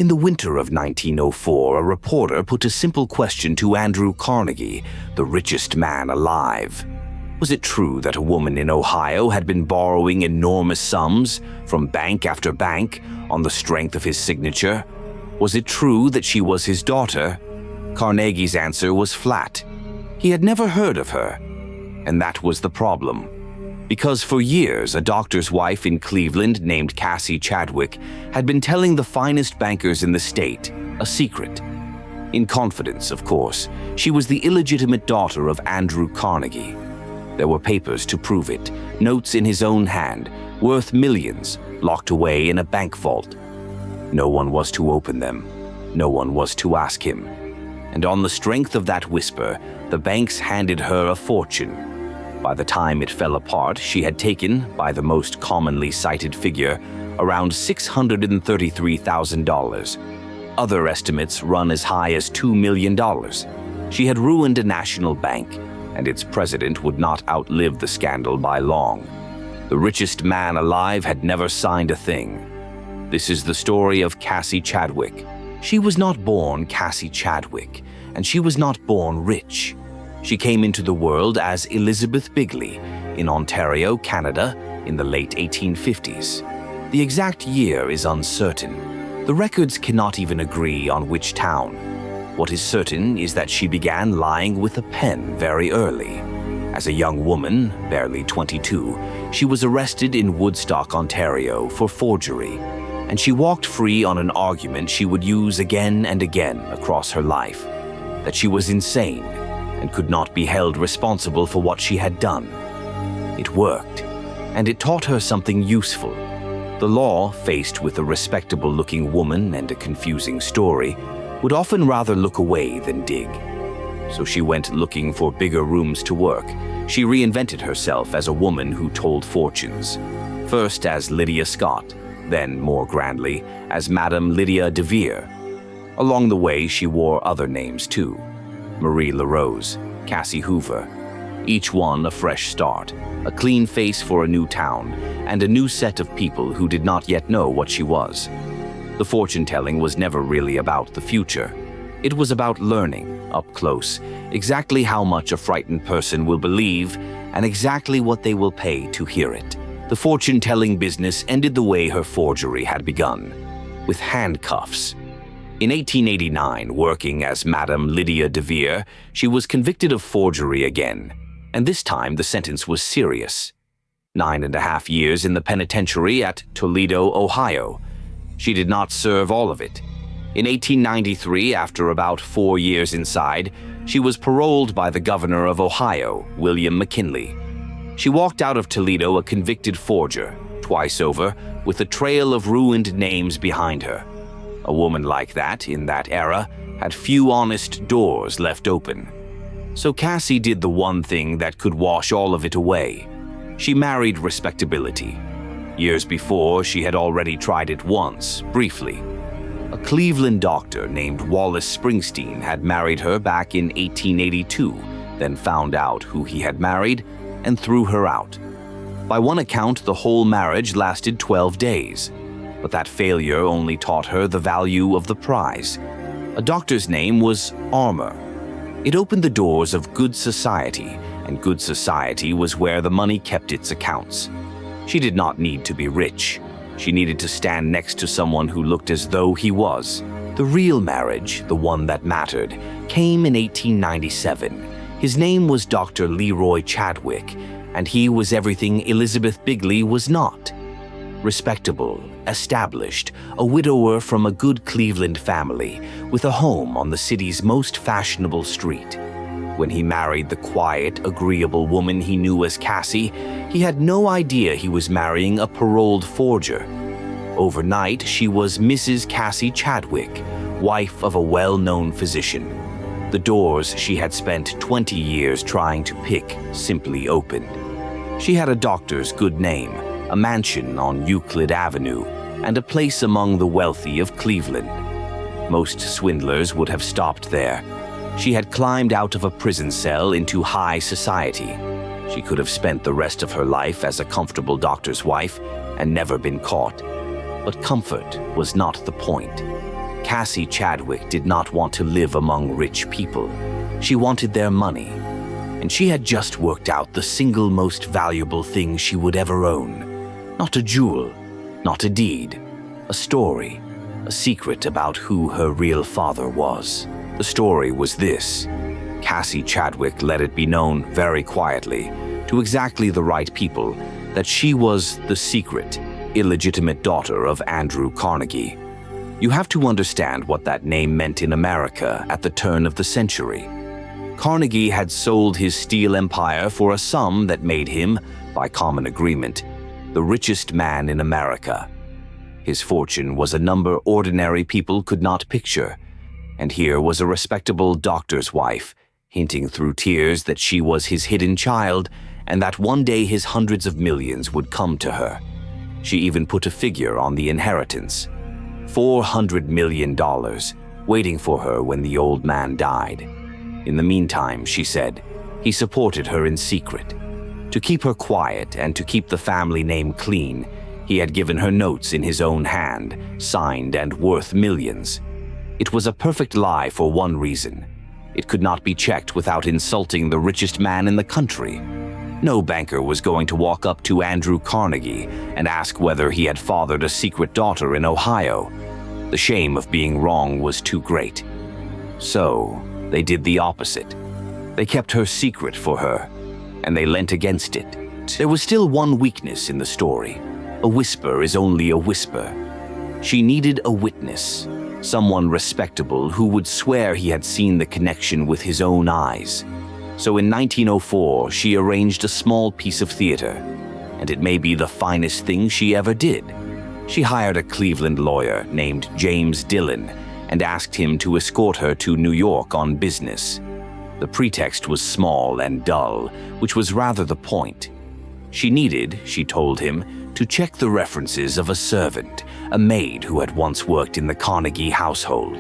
In the winter of 1904, a reporter put a simple question to Andrew Carnegie, the richest man alive. Was it true that a woman in Ohio had been borrowing enormous sums from bank after bank on the strength of his signature? Was it true that she was his daughter? Carnegie's answer was flat. He had never heard of her. And that was the problem. Because for years, a doctor's wife in Cleveland named Cassie Chadwick had been telling the finest bankers in the state a secret. In confidence, of course, she was the illegitimate daughter of Andrew Carnegie. There were papers to prove it, notes in his own hand, worth millions, locked away in a bank vault. No one was to open them. No one was to ask him. And on the strength of that whisper, the banks handed her a fortune. By the time it fell apart, she had taken, by the most commonly cited figure, around $633,000. Other estimates run as high as $2 million. She had ruined a national bank, and its president would not outlive the scandal by long. The richest man alive had never signed a thing. This is the story of Cassie Chadwick. She was not born Cassie Chadwick, and she was not born rich. She came into the world as Elizabeth Bigley in Ontario, Canada, in the late 1850s. The exact year is uncertain. The records cannot even agree on which town. What is certain is that she began lying with a pen very early. As a young woman, barely 22, she was arrested in Woodstock, Ontario, for forgery, and she walked free on an argument she would use again and again across her life, that she was insane and could not be held responsible for what she had done. It worked, and it taught her something useful. The law, faced with a respectable-looking woman and a confusing story, would often rather look away than dig. So she went looking for bigger rooms to work. She reinvented herself as a woman who told fortunes, first as Lydia Scott, then, more grandly, as Madame Lydia de Vere. Along the way, she wore other names too. Marie LaRose, Cassie Hoover, each one a fresh start, a clean face for a new town, and a new set of people who did not yet know what she was. The fortune-telling was never really about the future. It was about learning, up close, exactly how much a frightened person will believe and exactly what they will pay to hear it. The fortune-telling business ended the way her forgery had begun, with handcuffs. In 1889, working as Madame Lydia de Vere, she was convicted of forgery again, and this time the sentence was serious. 9.5 years in the penitentiary at Toledo, Ohio. She did not serve all of it. In 1893, after about 4 years inside, she was paroled by the governor of Ohio, William McKinley. She walked out of Toledo a convicted forger, twice over, with a trail of ruined names behind her. A woman like that, in that era, had few honest doors left open. So Cassie did the one thing that could wash all of it away. She married respectability. Years before, she had already tried it once, briefly. A Cleveland doctor named Wallace Springsteen had married her back in 1882, then found out who he had married and threw her out. By one account, the whole marriage lasted 12 days. But that failure only taught her the value of the prize. A doctor's name was Armour. It opened the doors of good society, and good society was where the money kept its accounts. She did not need to be rich. She needed to stand next to someone who looked as though he was. The real marriage, the one that mattered, came in 1897. His name was Dr. Leroy Chadwick, and he was everything Elizabeth Bigley was not. Respectable, established, a widower from a good Cleveland family, with a home on the city's most fashionable street. When he married the quiet, agreeable woman he knew as Cassie, he had no idea he was marrying a paroled forger. Overnight, she was Mrs. Cassie Chadwick, wife of a well-known physician. The doors she had spent 20 years trying to pick simply opened. She had a doctor's good name, a mansion on Euclid Avenue, and a place among the wealthy of Cleveland. Most swindlers would have stopped there. She had climbed out of a prison cell into high society. She could have spent the rest of her life as a comfortable doctor's wife and never been caught. But comfort was not the point. Cassie Chadwick did not want to live among rich people. She wanted their money, and she had just worked out the single most valuable thing she would ever own. Not a jewel, not a deed, a story, a secret about who her real father was. The story was this. Cassie Chadwick let it be known very quietly, to exactly the right people, that she was the secret, illegitimate daughter of Andrew Carnegie. You have to understand what that name meant in America at the turn of the century. Carnegie had sold his steel empire for a sum that made him, by common agreement, the richest man in America. His fortune was a number ordinary people could not picture, and here was a respectable doctor's wife, hinting through tears that she was his hidden child and that one day his hundreds of millions would come to her. She even put a figure on the inheritance, $400 million, waiting for her when the old man died. In the meantime, she said, he supported her in secret. To keep her quiet and to keep the family name clean, he had given her notes in his own hand, signed and worth millions. It was a perfect lie for one reason. It could not be checked without insulting the richest man in the country. No banker was going to walk up to Andrew Carnegie and ask whether he had fathered a secret daughter in Ohio. The shame of being wrong was too great. So, they did the opposite. They kept her secret for her, and they leant against it. There was still one weakness in the story. A whisper is only a whisper. She needed a witness, someone respectable who would swear he had seen the connection with his own eyes. So in 1904, she arranged a small piece of theater, and it may be the finest thing she ever did. She hired a Cleveland lawyer named James Dillon and asked him to escort her to New York on business. The pretext was small and dull, which was rather the point. She needed, she told him, to check the references of a servant, a maid who had once worked in the Carnegie household.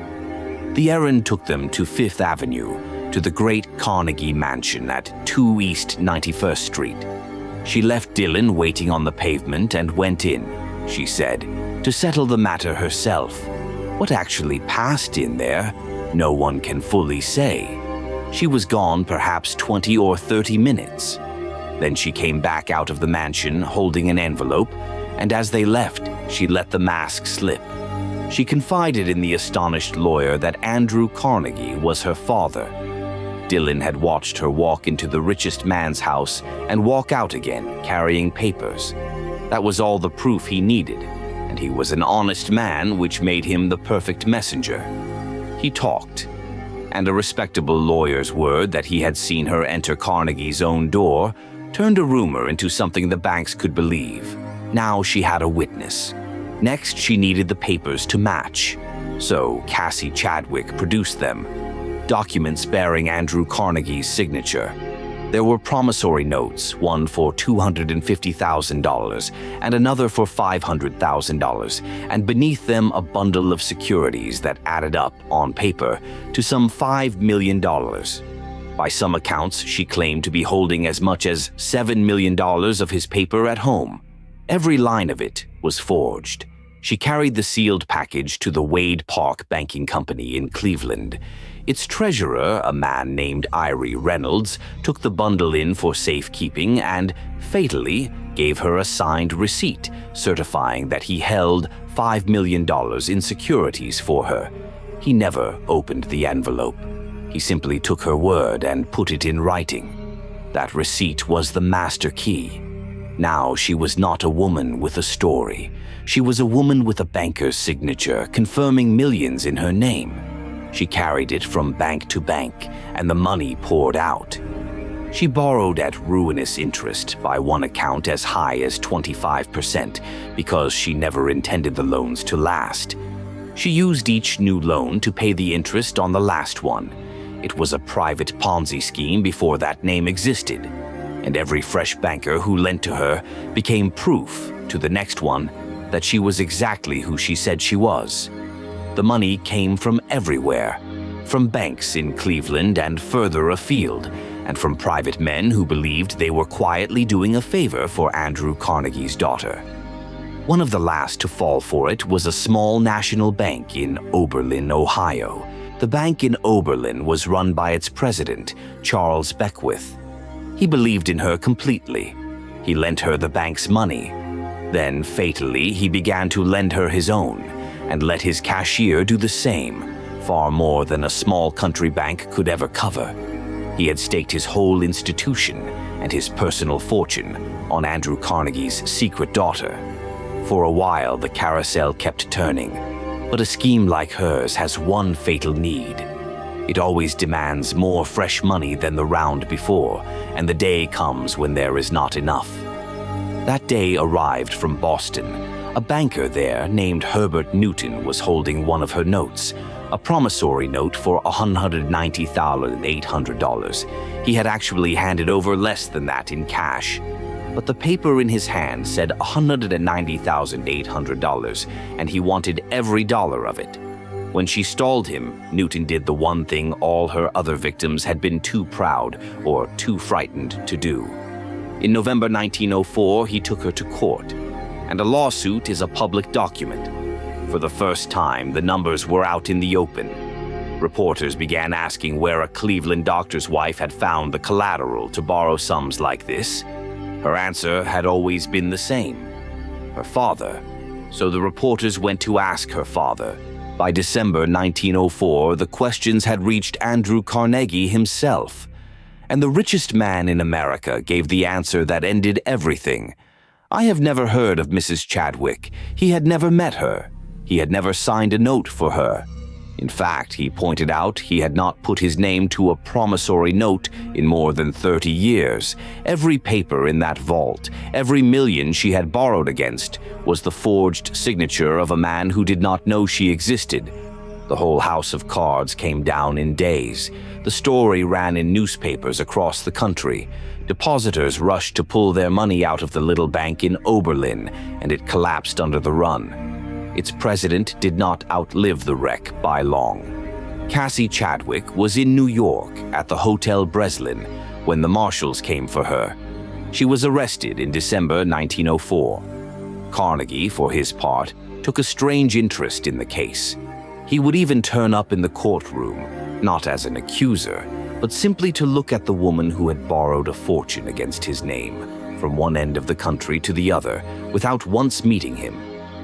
The errand took them to Fifth Avenue, to the great Carnegie mansion at 2 East 91st Street. She left Dillon waiting on the pavement and went in, she said, to settle the matter herself. What actually passed in there, no one can fully say. She was gone perhaps 20 or 30 minutes. Then she came back out of the mansion holding an envelope, and as they left, she let the mask slip. She confided in the astonished lawyer that Andrew Carnegie was her father. Dillon had watched her walk into the richest man's house and walk out again carrying papers. That was all the proof he needed, and he was an honest man, which made him the perfect messenger. He talked, and a respectable lawyer's word that he had seen her enter Carnegie's own door turned a rumor into something the banks could believe. Now she had a witness. Next, she needed the papers to match. So Cassie Chadwick produced them. Documents bearing Andrew Carnegie's signature. There were promissory notes, one for $250,000 and another for $500,000, and beneath them a bundle of securities that added up, on paper, to some $5 million. By some accounts, she claimed to be holding as much as $7 million of his paper at home. Every line of it was forged. She carried the sealed package to the Wade Park Banking Company in Cleveland. Its treasurer, a man named Irie Reynolds, took the bundle in for safekeeping and, fatally, gave her a signed receipt certifying that he held $5 million in securities for her. He never opened the envelope. He simply took her word and put it in writing. That receipt was the master key. Now she was not a woman with a story. She was a woman with a banker's signature confirming millions in her name. She carried it from bank to bank, and the money poured out. She borrowed at ruinous interest, by one account as high as 25%, because she never intended the loans to last. She used each new loan to pay the interest on the last one. It was a private Ponzi scheme before that name existed, and every fresh banker who lent to her became proof to the next one that she was exactly who she said she was. The money came from everywhere, from banks in Cleveland and further afield, and from private men who believed they were quietly doing a favor for Andrew Carnegie's daughter. One of the last to fall for it was a small national bank in Oberlin, Ohio. The bank in Oberlin was run by its president, Charles Beckwith. He believed in her completely. He lent her the bank's money. Then, fatally, he began to lend her his own and let his cashier do the same, far more than a small country bank could ever cover. He had staked his whole institution and his personal fortune on Andrew Carnegie's secret daughter. For a while, the carousel kept turning, but a scheme like hers has one fatal need. It always demands more fresh money than the round before, and the day comes when there is not enough. That day arrived from Boston. A banker there named Herbert Newton was holding one of her notes, a promissory note for $190,800. He had actually handed over less than that in cash, but the paper in his hand said $190,800, and he wanted every dollar of it. When she stalled him, Newton did the one thing all her other victims had been too proud or too frightened to do. In November 1904, he took her to court, and a lawsuit is a public document. For the first time, the numbers were out in the open. Reporters began asking where a Cleveland doctor's wife had found the collateral to borrow sums like this. Her answer had always been the same: her father. So the reporters went to ask her father. By December 1904, the questions had reached Andrew Carnegie himself. And the richest man in America gave the answer that ended everything. I have never heard of Mrs. Chadwick. He had never met her. He had never signed a note for her. In fact, he pointed out he had not put his name to a promissory note in more than 30 years. Every paper in that vault, every million she had borrowed against, was the forged signature of a man who did not know she existed. The whole house of cards came down in days. The story ran in newspapers across the country. Depositors rushed to pull their money out of the little bank in Oberlin, and it collapsed under the run. Its president did not outlive the wreck by long. Cassie Chadwick was in New York at the Hotel Breslin when the marshals came for her. She was arrested in December 1904. Carnegie, for his part, took a strange interest in the case. He would even turn up in the courtroom, not as an accuser, but simply to look at the woman who had borrowed a fortune against his name, from one end of the country to the other, without once meeting him.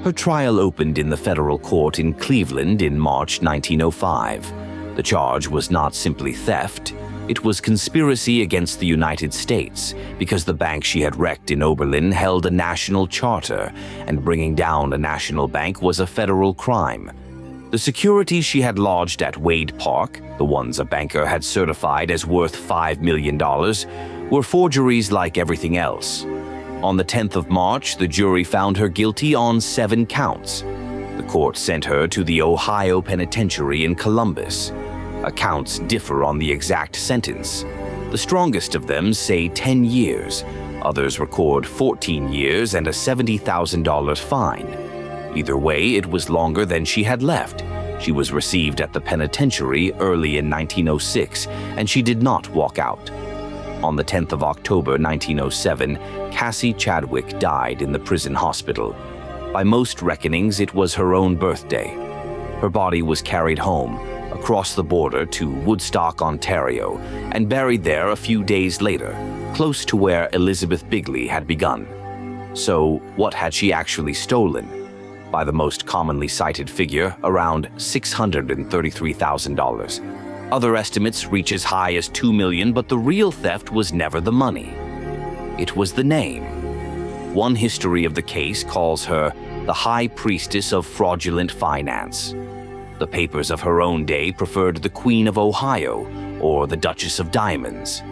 Her trial opened in the federal court in Cleveland in March 1905. The charge was not simply theft. It was conspiracy against the United States, because the bank she had wrecked in Oberlin held a national charter, and bringing down a national bank was a federal crime. The securities she had lodged at Wade Park, the ones a banker had certified as worth $5 million, were forgeries like everything else. On the 10th of March, the jury found her guilty on 7 counts. The court sent her to the Ohio Penitentiary in Columbus. Accounts differ on the exact sentence. The strongest of them say 10 years. Others record 14 years and a $70,000 fine. Either way, it was longer than she had left. She was received at the penitentiary early in 1906, and she did not walk out. On the 10th of October 1907, Cassie Chadwick died in the prison hospital. By most reckonings, it was her own birthday. Her body was carried home, across the border to Woodstock, Ontario, and buried there a few days later, close to where Elizabeth Bigley had begun. So, what had she actually stolen? By the most commonly cited figure, around $633,000. Other estimates reach as high as $2 million, but the real theft was never the money. It was the name. One history of the case calls her the High Priestess of Fraudulent Finance. The papers of her own day preferred the Queen of Ohio or the Duchess of Diamonds.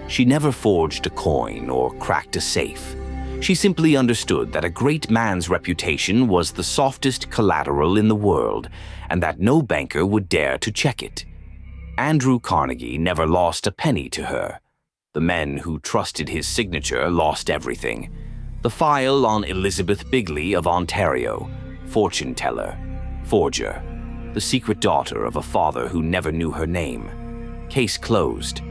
She never forged a coin or cracked a safe. She simply understood that a great man's reputation was the softest collateral in the world, and that no banker would dare to check it. Andrew Carnegie never lost a penny to her. The men who trusted his signature lost everything. The file on Elizabeth Bigley of Ontario, fortune teller, forger, the secret daughter of a father who never knew her name. Case closed.